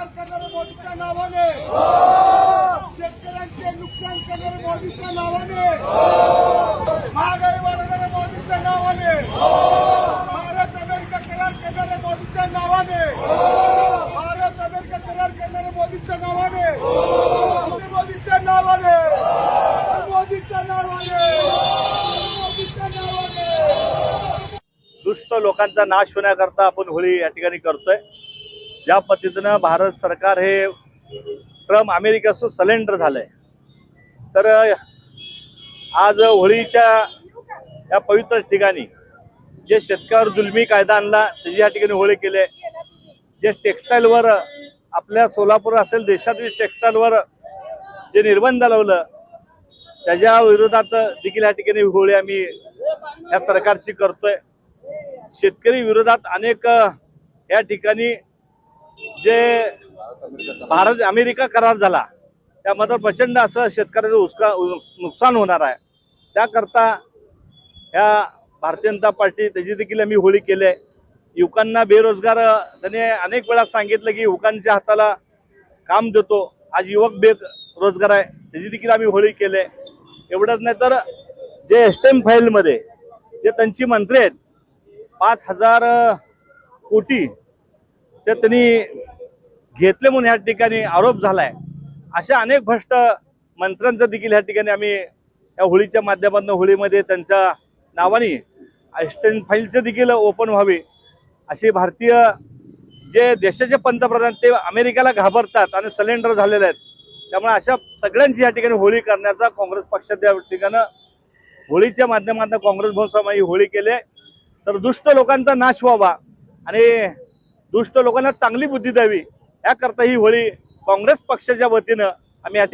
करार करणारे मोदीच्या नावाने, शेतकऱ्यांचे नुकसान करणारे मोदीच्या नावाने, महागाई वाढवणारे मोदीच्या नावाने, भारत अमेरिका करार करणारे मोदीच्या नावाने, भारत अमेरिका करार करणारे मोदीच्या नावाने, मोदीच्या नावाने, मोदीच्या नावाने, मोदीच्या नावाने दुष्ट लोकांचा नाश होण्याकरता आपण होळी या ठिकाणी करतोय। ज्या पद्धतीनं भारत सरकार हे ट्रम्प अमेरिकेचं सलेंडर झालंय, तर आज होळीच्या या पवित्र ठिकाणी जे शेतकऱ्यावर जुलमी कायदा आणला त्याची या ठिकाणी होळी केले, जे टेक्स्टाईलवर आपल्या सोलापूर असेल देशातील टेक्स्टाईलवर जे निर्बंध लावलं त्याच्या विरोधात देखील या ठिकाणी होळी आम्ही या सरकारची करतोय। शेतकरी विरोधात अनेक या ठिकाणी जे भारत अमेरिका करार झाला त्यामध्ये प्रचंड असं शेतकऱ्याचं नुकसान होणार आहे। त्याकरता या भारतीय जनता पार्टी त्याची देखील आम्ही होळी केली आहे। युवकांना बेरोजगार त्याने अनेक वेळा सांगितलं की युवकांच्या हाताला काम देतो, आज युवक बेरोजगार आहे, त्याची देखील आम्ही होळी केली आहे। एवढंच नाही तर जे एसटीएम फाईलमध्ये जे त्यांची मंत्री आहेत 5,000 कोटी ते त्यांनी घेतले म्हणून या ठिकाणी आरोप झालाय, अशा अनेक भ्रष्ट मंत्र्यांचं देखील या ठिकाणी आम्ही या होळीच्या माध्यमातून होळीमध्ये त्यांच्या नावाने एसटीएम फाईलचे देखील ओपन व्हावे अशी भारतीय जे देशाचे पंतप्रधान ते अमेरिकेला घाबरतात आणि सलेंडर झालेले आहेत, त्यामुळे अशा सगळ्यांची या ठिकाणी होळी करण्याचा काँग्रेस पक्षाच्या ठिकाणं होळीच्या माध्यमातून काँग्रेस भवनात होळी केली तर दुष्ट लोकांचा नाश व्हावा आणि दुष्ट लोकांना चांगली बुद्धी द्यावी याकरता ही होळी काँग्रेस पक्षाच्या वतीनं आम्ही या